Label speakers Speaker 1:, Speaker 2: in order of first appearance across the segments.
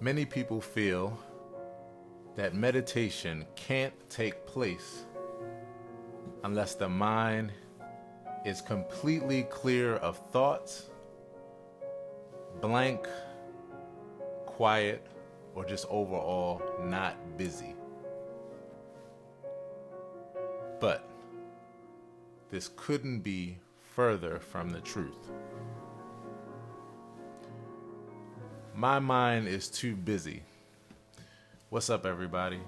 Speaker 1: Many people feel that meditation can't take place unless the mind is completely clear of thoughts, blank, quiet, or just overall not busy. But this couldn't be further from the truth. My mind is too busy. What's up, everybody?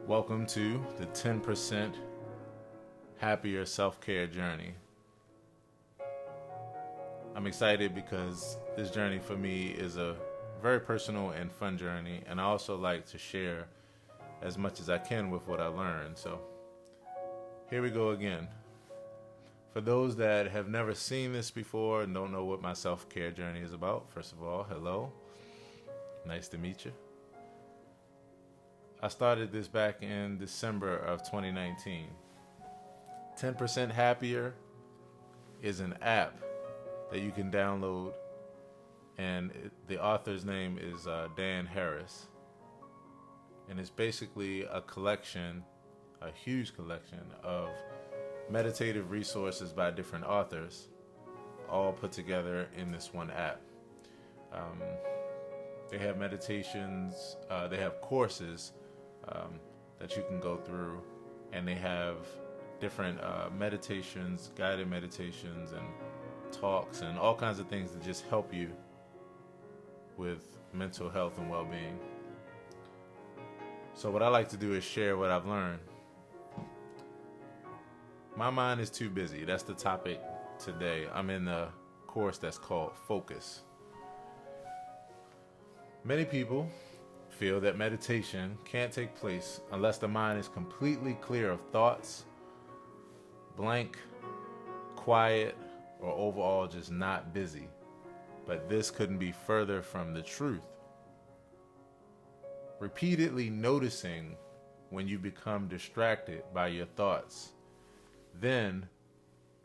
Speaker 1: Welcome to the 10% Happier Self-Care Journey. I'm excited because this journey for me is a very personal and fun journey, and I also like to share as much as I can with what I learned. So here we go again. For those that have never seen this before and don't know what my self-care journey is about, first of all, hello. Nice to meet you. I started this back in December of 2019. 10% Happier is an app that you can download, and the author's name is Dan Harris. And it's basically a collection, a huge collection of meditative resources by different authors, all put together in this one app. They have meditations, they have courses that you can go through, and they have different meditations, guided meditations, and talks, and all kinds of things that just help you with mental health and well-being. So what I like to do is share what I've learned. My mind is too busy. That's the topic today. I'm in a course that's called Focus. Many people feel that meditation can't take place unless the mind is completely clear of thoughts, blank, quiet, or overall just not busy. But this couldn't be further from the truth. Repeatedly noticing when you become distracted by your thoughts, then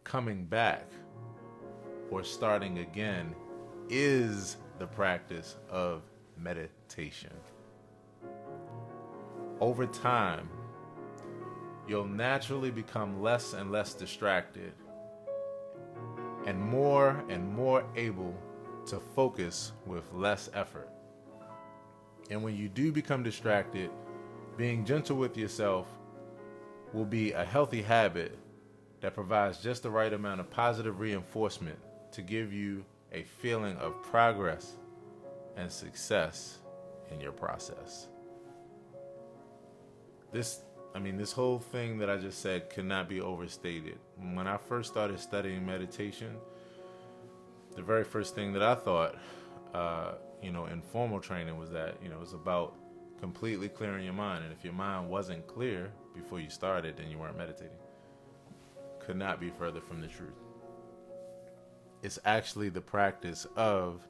Speaker 1: coming back or starting again is the practice of meditation. Over time, you'll naturally become less and less distracted and more able to focus with less effort. And when you do become distracted, being gentle with yourself will be a healthy habit that provides just the right amount of positive reinforcement to give you a feeling of progress and success in your process. This whole thing that I just said cannot be overstated. When I first started studying meditation, the very first thing that I thought, in formal training was that, it was about completely clearing your mind. And if your mind wasn't clear before you started, then you weren't meditating. Could not be further from the truth. It's actually the practice of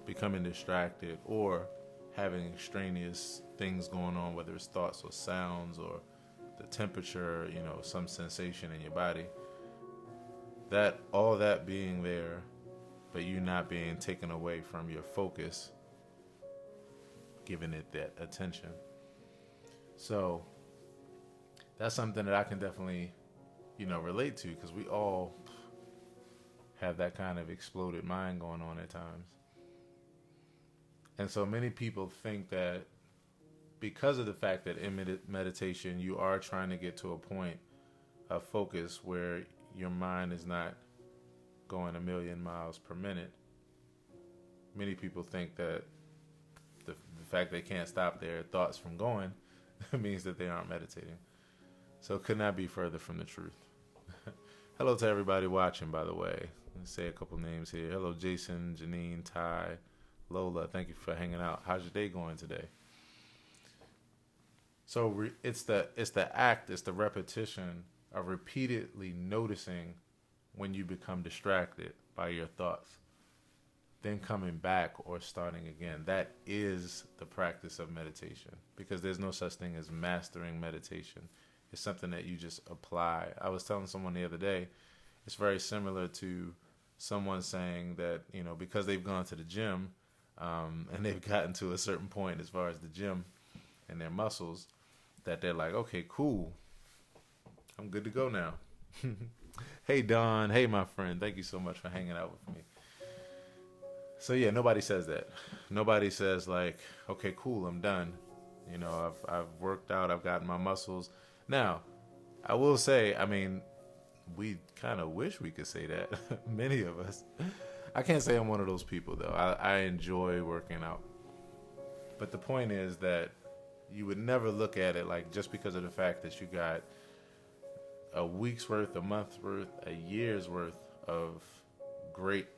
Speaker 1: becoming distracted or having extraneous things going on, whether it's thoughts or sounds or the temperature, some sensation in your body. That all that being there, but you not being taken away from your focus, giving it that attention. So that's something that I can definitely relate to, because we all have that kind of exploded mind going on at times. And so many people think that because of the fact that in meditation you are trying to get to a point of focus where your mind is not going a million miles per minute, many people think that the fact they can't stop their thoughts from going means that they aren't meditating. So it could not be further from the truth. Hello to everybody watching, by the way. Let's say a couple names here. Hello, Jason, Janine, Ty, Lola. Thank you for hanging out. How's your day going today? So it's the act, it's the repetition of repeatedly noticing when you become distracted by your thoughts, then coming back or starting again. That is the practice of meditation, because there's no such thing as mastering meditation. It's something that you just apply. I was telling someone the other day, it's very similar to someone saying that, because they've gone to the gym and they've gotten to a certain point as far as the gym and their muscles that they're like, okay, cool, I'm good to go now. Hey, Don. Hey, my friend. Thank you so much for hanging out with me. So yeah, nobody says that. Nobody says like, okay, cool, I'm done. You know, I've worked out, I've gotten my muscles. Now, I will say, I mean, we kind of wish we could say that. Many of us. I can't say I'm one of those people though. I enjoy working out. But the point is that you would never look at it like just because of the fact that you got a week's worth, a month's worth, a year's worth of great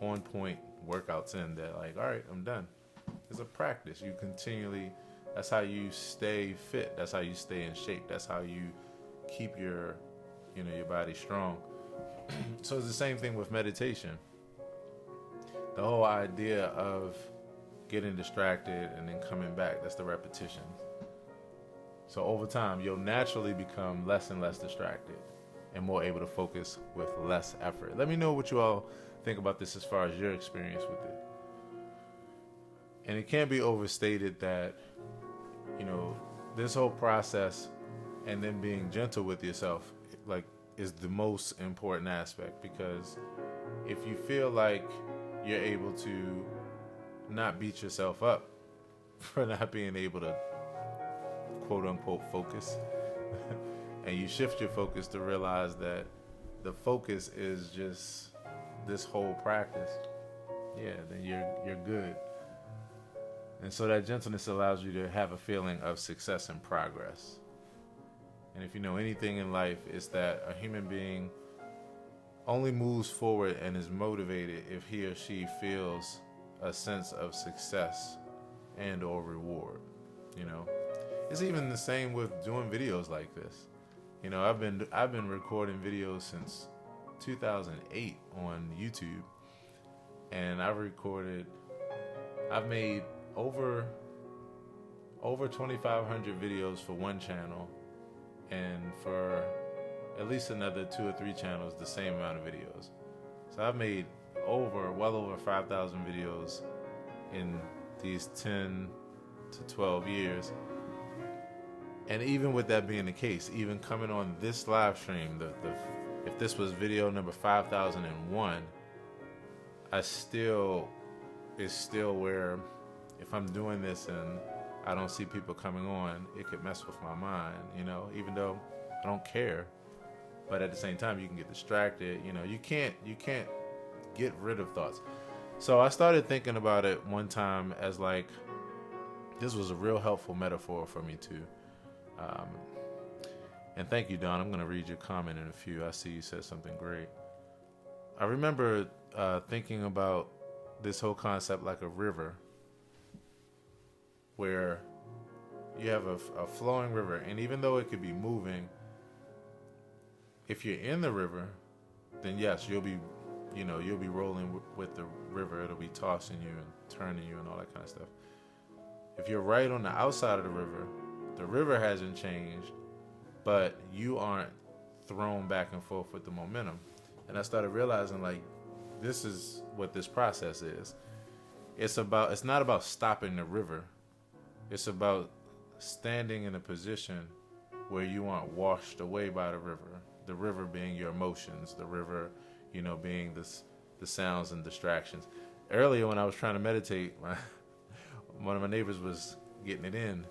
Speaker 1: on point workouts in that like, all right, I'm done. It's a practice. You continually, that's how you stay fit. That's how you stay in shape. That's how you keep your body strong. So it's the same thing with meditation. The whole idea of getting distracted and then coming back, that's the repetition. So over time, you'll naturally become less and less distracted and more able to focus with less effort. Let me know what you all think about this as far as your experience with it. And it can't be overstated that, this whole process and then being gentle with yourself, like, is the most important aspect. Because if you feel like you're able to not beat yourself up for not being able to quote unquote focus and you shift your focus to realize that the focus is just this whole practice, then you're good. And so that gentleness allows you to have a feeling of success and progress. And if you know anything in life, it's that a human being only moves forward and is motivated if he or she feels a sense of success and or reward. It's even the same with doing videos like this. I've been recording videos since 2008 on YouTube, and I've made over 2,500 videos for one channel, and for at least another 2 or 3 channels the same amount of videos. So I've made well over 5,000 videos in these 10 to 12 years. And even with that being the case, even coming on this live stream, if this was video number 5001, it's still where if I'm doing this and I don't see people coming on, it could mess with my mind, even though I don't care. But at the same time, you can get distracted. You can't get rid of thoughts. So I started thinking about it one time as like, this was a real helpful metaphor for me too. And thank you, Don. I'm going to read your comment in a few. I see you said something great. I remember thinking about this whole concept like a river, where you have a flowing river, and even though it could be moving, if you're in the river, then yes, you'll be rolling with the river. It'll be tossing you and turning you and all that kind of stuff. If you're right on the outside of the river hasn't changed, but you aren't thrown back and forth with the momentum. And I started realizing, like, this is what this process is. It's not about stopping the river. It's about standing in a position where you aren't washed away by the river. The river being your emotions, the river, being the sounds and distractions. Earlier when I was trying to meditate, one of my neighbors was getting it in.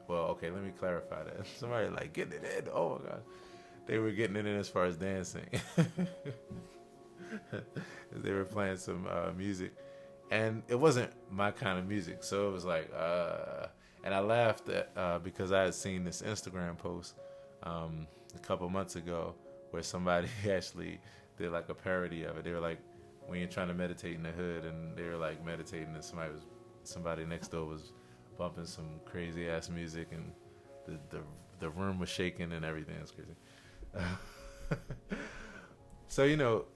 Speaker 1: Well, okay, let me clarify that. Somebody like getting it in. Oh my God. They were getting it in as far as dancing. They were playing some music, and it wasn't my kind of music. So it was like, and I laughed at, because I had seen this Instagram post a couple months ago where somebody actually did like a parody of it. They were like, when you're trying to meditate in the hood, and they were like meditating, and somebody next door was bumping some crazy ass music, and the room was shaking and everything. It was crazy. So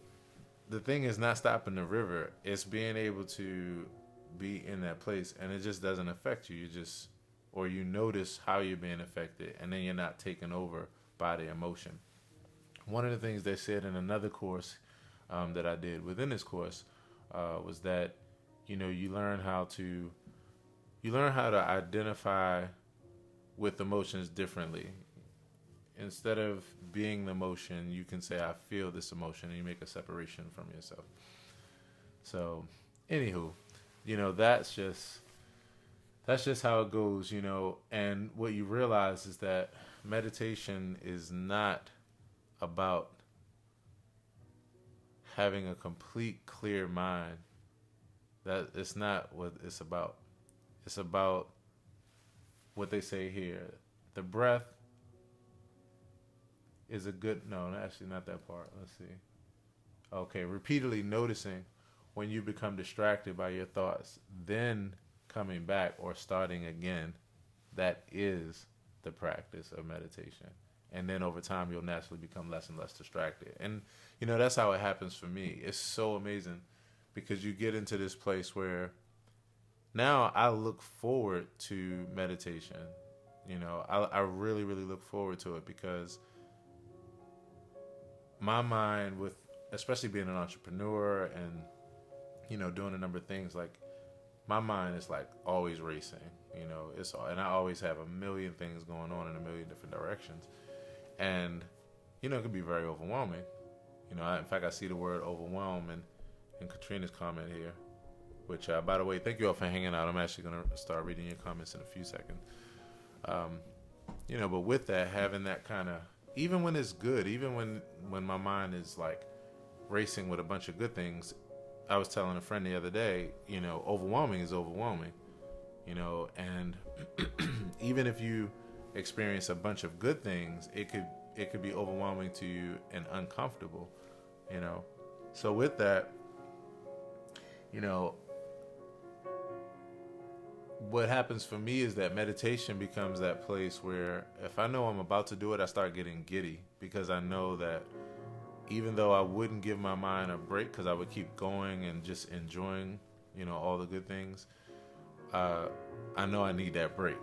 Speaker 1: the thing is not stopping the river. It's being able to be in that place, and it just doesn't affect you. Or you notice how you're being affected, and then you're not taken over by the emotion. One of the things they said in another course that I did within this course was that, you learn how to identify with emotions differently. Instead of being the emotion, you can say, I feel this emotion, and you make a separation from yourself. So, anywho, that's just how it goes, and what you realize is that meditation is not about having a complete clear mind. That it's not what it's about. It's about what they say here. The breath is a good, no, actually not that part. Let's see. Okay, repeatedly noticing when you become distracted by your thoughts, then coming back or starting again, that is the practice of meditation. And then over time, you'll naturally become less and less distracted. And, that's how it happens for me. It's so amazing because you get into this place where now I look forward to meditation. I really, really look forward to it because my mind, with especially being an entrepreneur and, doing a number of things, like my mind is like always racing, and I always have a million things going on in a million different directions. And, it can be very overwhelming. In fact, I see the word overwhelm in Katrina's comment here, which, by the way, thank you all for hanging out. I'm actually going to start reading your comments in a few seconds. But with that, having that kind of, even when it's good, even when my mind is like racing with a bunch of good things, I was telling a friend the other day, overwhelming is overwhelming, and even if you experience a bunch of good things, it could be overwhelming to you and uncomfortable, So with that, what happens for me is that meditation becomes that place where if I know I'm about to do it, I start getting giddy because I know that even though I wouldn't give my mind a break because I would keep going and just enjoying, all the good things, I know I need that break.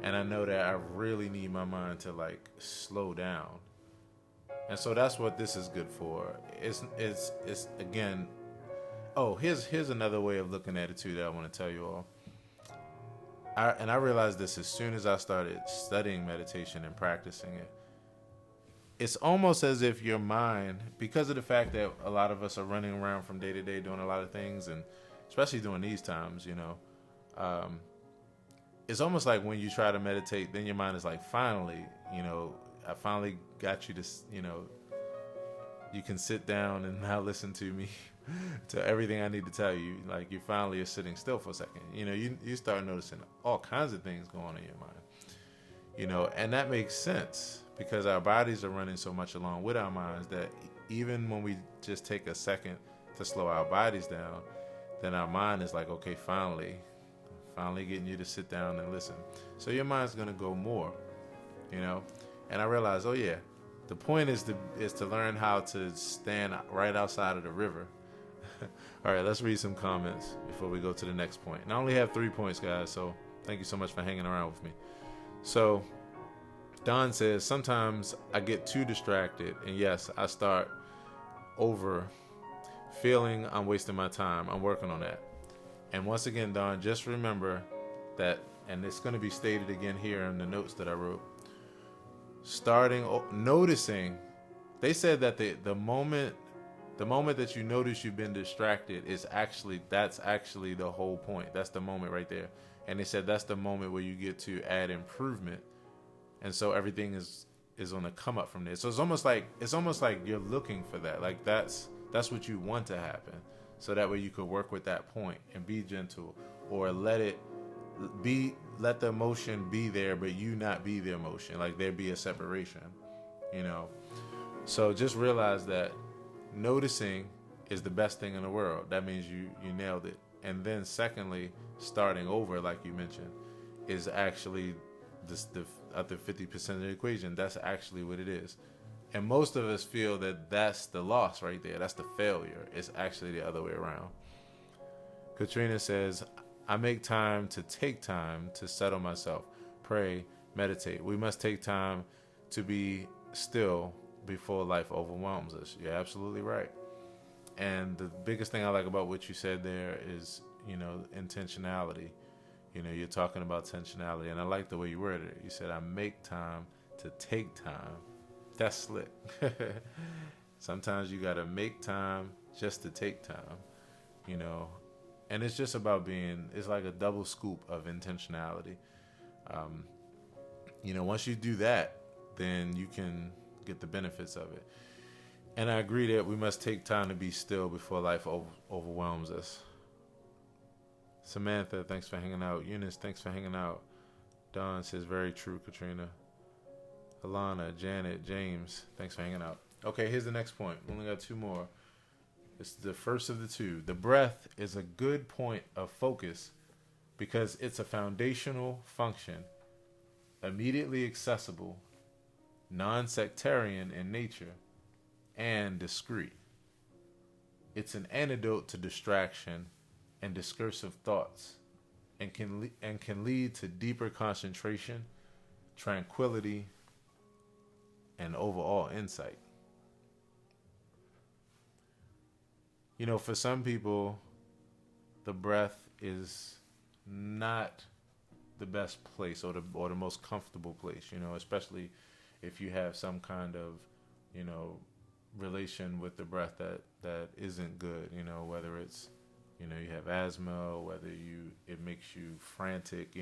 Speaker 1: And I know that I really need my mind to like slow down. And so that's what this is good for. It's again, here's another way of looking at it too that I want to tell you all. I realized this as soon as I started studying meditation and practicing it. It's almost as if your mind, because of the fact that a lot of us are running around from day to day doing a lot of things, and especially during these times, it's almost like when you try to meditate, then your mind is like, finally, I finally got you to, you can sit down and now listen to me, to everything I need to tell you. Like you finally are sitting still for a second. You start noticing all kinds of things going on in your mind, and that makes sense because our bodies are running so much along with our minds that even when we just take a second to slow our bodies down, then our mind is like, okay, finally getting you to sit down and listen. So your mind's going to go more, and I realized, the point is to learn how to stand right outside of the river. All right, let's read some comments before we go to the next point. And I only have 3 points, guys, so thank you so much for hanging around with me. So Don says, sometimes I get too distracted, and yes, I start over feeling I'm wasting my time. I'm working on that. And once again, Don, just remember that, and it's going to be stated again here in the notes that I wrote, noticing, they said that the moment that you notice you've been distracted that's actually the whole point. That's the moment right there. And they said that's the moment where you get to add improvement. And so everything is on the come up from there. So it's almost like you're looking for that. Like that's what you want to happen. So that way you could work with that point and be gentle, or let the emotion be there, but you not be the emotion. Like there be a separation, So just realize that noticing is the best thing in the world. That means you nailed it. And then secondly, starting over, like you mentioned, is actually the other 50% of the equation. That's actually what it is. And most of us feel that that's the loss right there. That's the failure. It's actually the other way around. Katrina says, I make time to settle myself, pray, meditate. We must take time to be still before life overwhelms us. You're absolutely right. And the biggest thing I like about what you said there is, intentionality. You're talking about intentionality, and I like the way you worded it. You said, I make time to take time. That's slick. Sometimes you got to make time just to take time, and it's just about it's like a double scoop of intentionality. Once you do that, then you can get the benefits of it. And I agree that we must take time to be still before life overwhelms us. Samantha, thanks for hanging out. Eunice, thanks for hanging out. Don says, very true, Katrina. Alana, Janet, James, thanks for hanging out. Okay, here's the next point. We only got two more. It's the first of the two. The breath is a good point of focus because it's a foundational function, immediately accessible, non-sectarian in nature, and discreet. It's an antidote to distraction and discursive thoughts, and can lead to deeper concentration, tranquility, and overall insight. For some people, the breath is not the best place or the most comfortable place, especially if you have some kind of, relation with the breath that isn't good, whether it's, you have asthma, or whether it makes you frantic,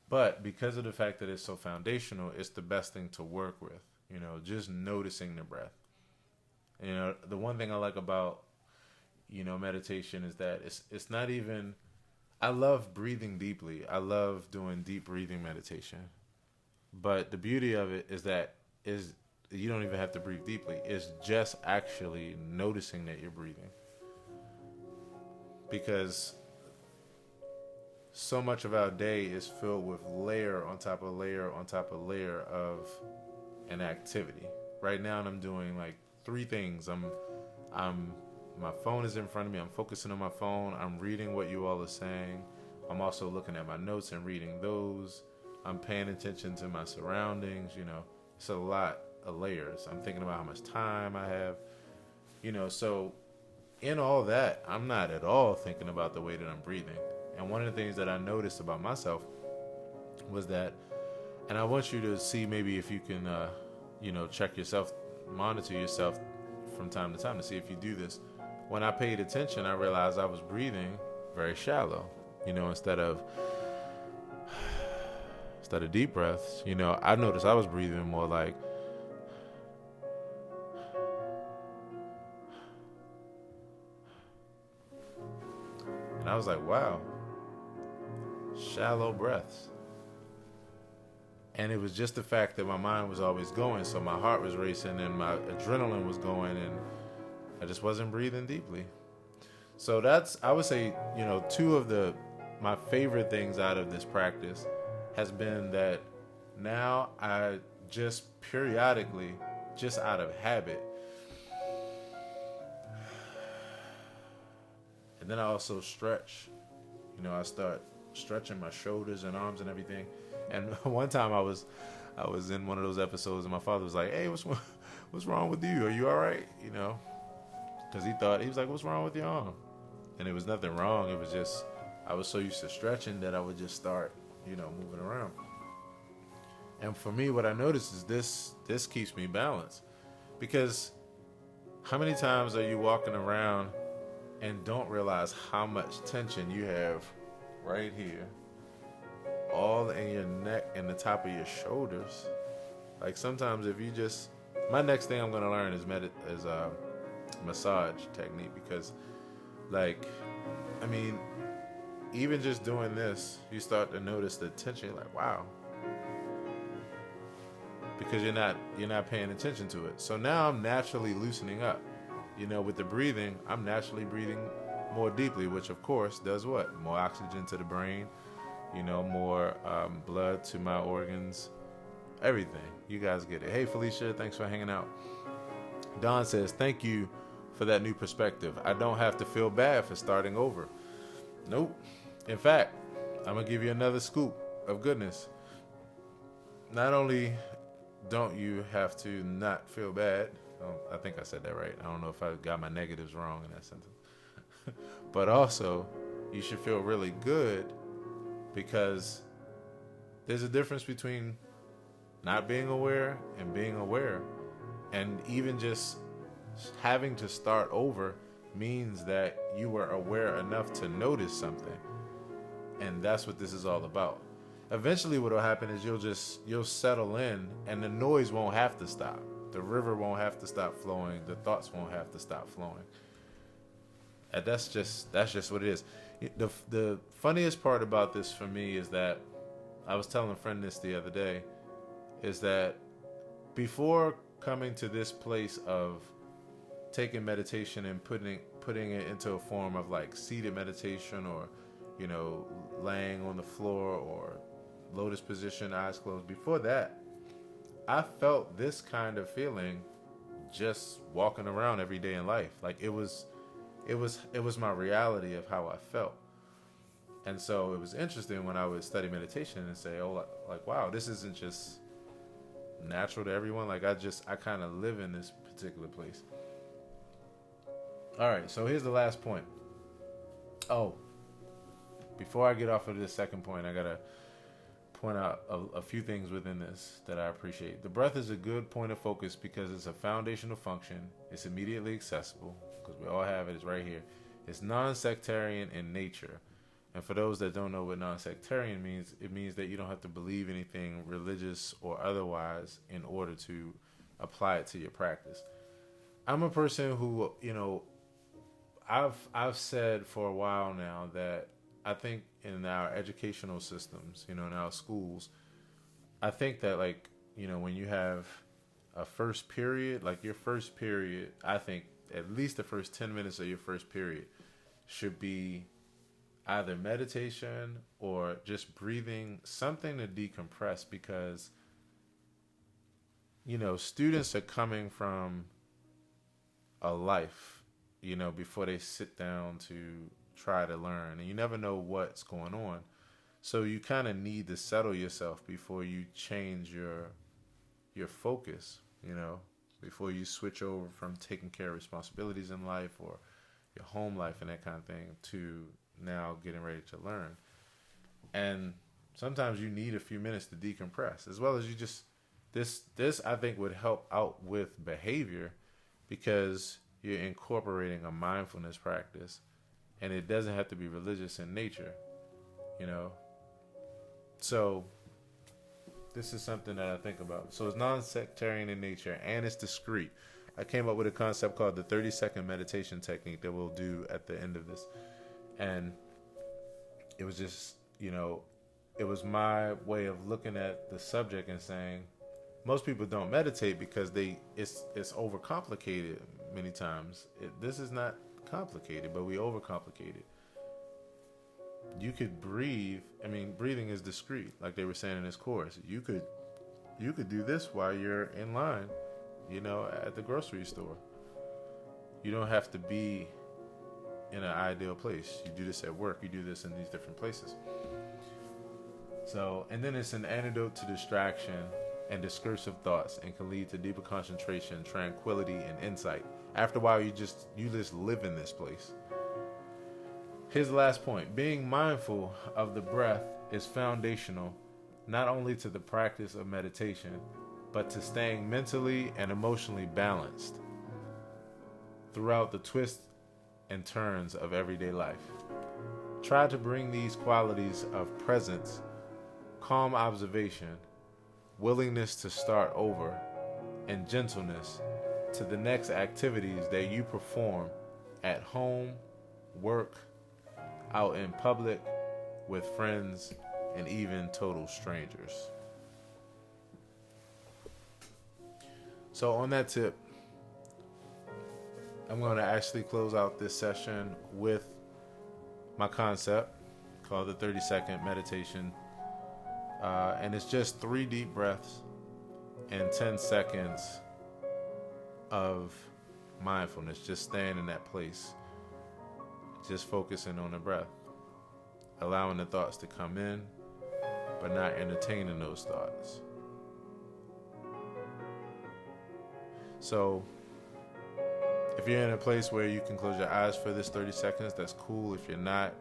Speaker 1: but because of the fact that it's so foundational, it's the best thing to work with, just noticing the breath. The one thing I like about, meditation is that it's not even, I love breathing deeply. I love doing deep breathing meditation. But the beauty of it is you don't even have to breathe deeply. It's just actually noticing that you're breathing. Because so much of our day is filled with layer on top of layer on top of layer of an activity. Right now I'm doing like 3 things. My phone is in front of me. I'm focusing on my phone. I'm reading what you all are saying. I'm also looking at my notes and reading those. I'm paying attention to my surroundings. It's a lot of layers. I'm thinking about how much time I have. So in all that, I'm not at all thinking about the way that I'm breathing. And one of the things that I noticed about myself was that, and I want you to see maybe if you can, check yourself, monitor yourself from time to time to see if you do this. When I paid attention, I realized I was breathing very shallow, instead of deep breaths. I noticed I was breathing more like, and I was like, wow, shallow breaths. And it was just the fact that my mind was always going, so my heart was racing and my adrenaline was going, and I just wasn't breathing deeply. So that's, I would say, 2 of my favorite things out of this practice has been that now I just periodically, just out of habit, and then I also stretch. I start stretching my shoulders and arms and everything. And one time I was in one of those episodes, and my father was like, "Hey, what's wrong with you? Are you all right?" Because he was like, "What's wrong with your arm?" And it was nothing wrong. It was just I was so used to stretching that I would just start, moving around. And for me, what I noticed is this keeps me balanced, because how many times are you walking around and don't realize how much tension you have right here, all in your neck and the top of your shoulders? Like sometimes if you just, my next thing I'm going to learn is massage technique, because even just doing this, you start to notice the tension. You're like, wow, because you're not paying attention to it. So now I'm naturally loosening up. With the breathing, I'm naturally breathing more deeply, which of course does what? More oxygen to the brain, more blood to my organs, everything. You guys get it. Hey, Felicia, thanks for hanging out. Don says, thank you for that new perspective. I don't have to feel bad for starting over. Nope. In fact, I'm going to give you another scoop of goodness. Not only don't you have to not feel bad, I think I said that right. I don't know if I got my negatives wrong in that sentence. But also, you should feel really good, because there's a difference between not being aware and being aware. And even just having to start over means that you were aware enough to notice something. And that's what this is all about. Eventually what will happen is you'll settle in, and the noise won't have to stop. The river won't have to stop flowing. The thoughts won't have to stop flowing. And that's just what it is. The funniest part about this for me is that I was telling a friend this the other day, is that before coming to this place of taking meditation and putting it into a form of like seated meditation, or laying on the floor, or lotus position, eyes closed, before that I felt this kind of feeling just walking around every day in life. Like it was my reality of how I felt. And so it was interesting when I would study meditation and say, oh, like, wow, this isn't just natural to everyone. Like I kind of live in this particular place. All right, so here's the last point. Oh, before I get off of this second point, I gotta point out a few things within this that I appreciate. The breath is a good point of focus because it's a foundational function. It's immediately accessible because we all have it. It's right here. It's nonsectarian in nature. And for those that don't know what nonsectarian means, it means that you don't have to believe anything religious or otherwise in order to apply it to your practice. I'm a person who, I've said for a while now that I think in our educational systems, in our schools, I think that when you have a first period, like your first period, I think at least the first 10 minutes of your first period should be either meditation or just breathing, something to decompress, because, students are coming from a life, before they sit down to try to learn, and you never know what's going on. So you kind of need to settle yourself before you change your focus, before you switch over from taking care of responsibilities in life or your home life and that kind of thing to now getting ready to learn. And sometimes you need a few minutes to decompress, as well as you just this I think would help out with behavior, because you're incorporating a mindfulness practice, and it doesn't have to be religious in nature, So this is something that I think about. So it's non-sectarian in nature, and it's discreet. I came up with a concept called the 30-second meditation technique that we'll do at the end of this. And it was just, it was my way of looking at the subject and saying, most people don't meditate because it's overcomplicated many times. This is not complicated, but we overcomplicate it. You could breathe. I mean, breathing is discreet, like they were saying in this course. You could do this while you're in line, at the grocery store. You don't have to be in an ideal place. You do this at work. You do this in these different places. So, and then it's an antidote to distraction and discursive thoughts, and can lead to deeper concentration, tranquility, and insight. After a while, you just live in this place. Here's the last point. Being mindful of the breath is foundational, not only to the practice of meditation, but to staying mentally and emotionally balanced throughout the twists and turns of everyday life. Try to bring these qualities of presence, calm observation, willingness to start over, and gentleness to the next activities that you perform at home, work, out in public, with friends, and even total strangers. So on that tip, I'm going to actually close out this session with my concept called the 30-second meditation. And it's just 3 deep breaths and 10 seconds of mindfulness, just staying in that place, just focusing on the breath, allowing the thoughts to come in, but not entertaining those thoughts. So If you're in a place where you can close your eyes for this 30 seconds, that's cool. If you're not,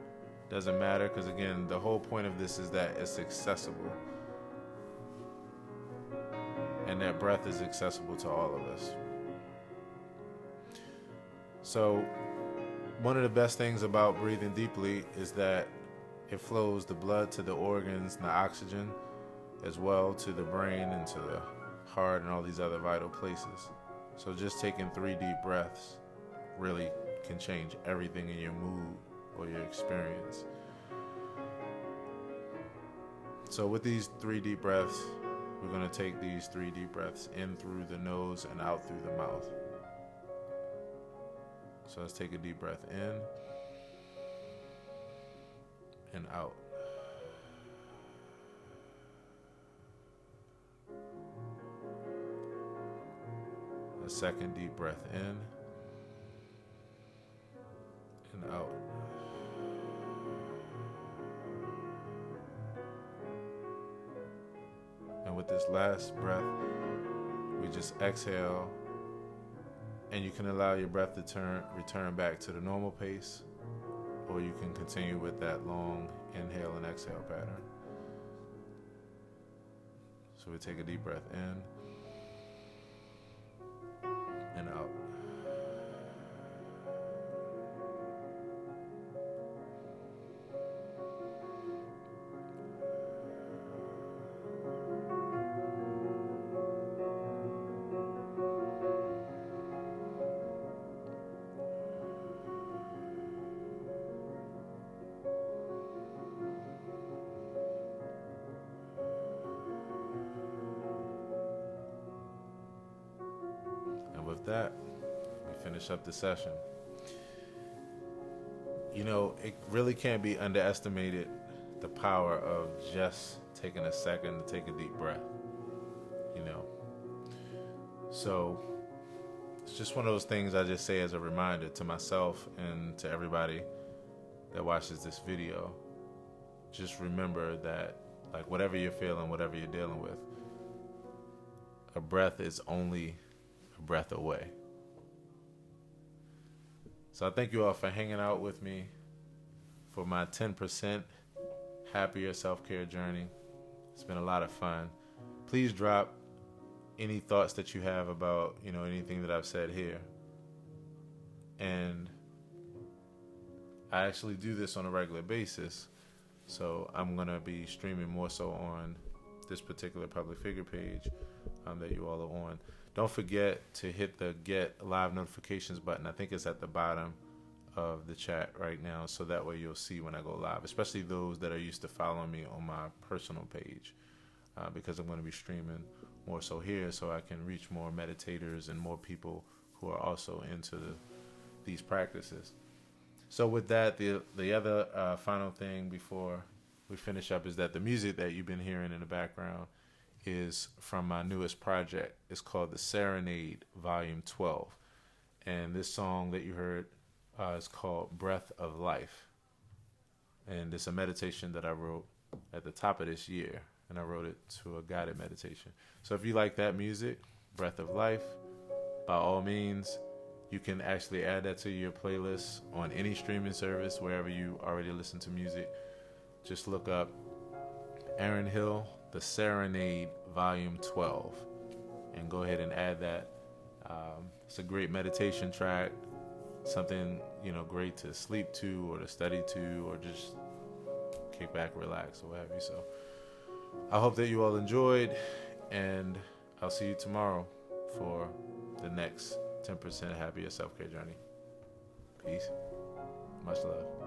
Speaker 1: doesn't matter, because again, the whole point of this is that it's accessible. And that breath is accessible to all of us. So, one of the best things about breathing deeply is that it flows the blood to the organs and the oxygen as well to the brain and to the heart and all these other vital places. So just taking 3 deep breaths really can change everything in your mood or your experience. So with these 3 deep breaths, we're going to take these 3 deep breaths in through the nose and out through the mouth. So let's take a deep breath in and out. A second deep breath in and out. And with this last breath, we just exhale, and you can allow your breath to return back to the normal pace, or you can continue with that long inhale and exhale pattern. So we take a deep breath in and out. With that, we finish up the session. You know, it really can't be underestimated, the power of just taking a second to take a deep breath, you know. So it's just one of those things I just say as a reminder to myself and to everybody that watches this video. Just remember that, like, whatever you're feeling, whatever you're dealing with, a breath is only a breath away. So I thank you all for hanging out with me for my 10% happier self-care journey. It's been a lot of fun. Please drop any thoughts that you have about, you know, anything that I've said here. And I actually do this on a regular basis, so I'm going to be streaming more so on this particular public figure page that you all are on. Don't forget to hit the get live notifications button. I think it's at the bottom of the chat right now, so that way you'll see when I go live, especially those that are used to following me on my personal page, because I'm going to be streaming more so here, so I can reach more meditators and more people who are also into these practices. So with that, the other final thing before we finish up is that the music that you've been hearing in the background is from my newest project. It's called The Serenade Volume 12. And this song that you heard is called Breath of Life. And it's a meditation that I wrote at the top of this year. And I wrote it to a guided meditation. So if you like that music, Breath of Life, by all means, you can actually add that to your playlist on any streaming service, wherever you already listen to music. Just look up Aaron Hill, The Serenade Volume 12, and go ahead and add that. It's a great meditation track, something, you know, great to sleep to or to study to, or just kick back, relax, or what have you. So I hope that you all enjoyed, and I'll see you tomorrow for the next 10% happier self-care journey. Peace. Much love.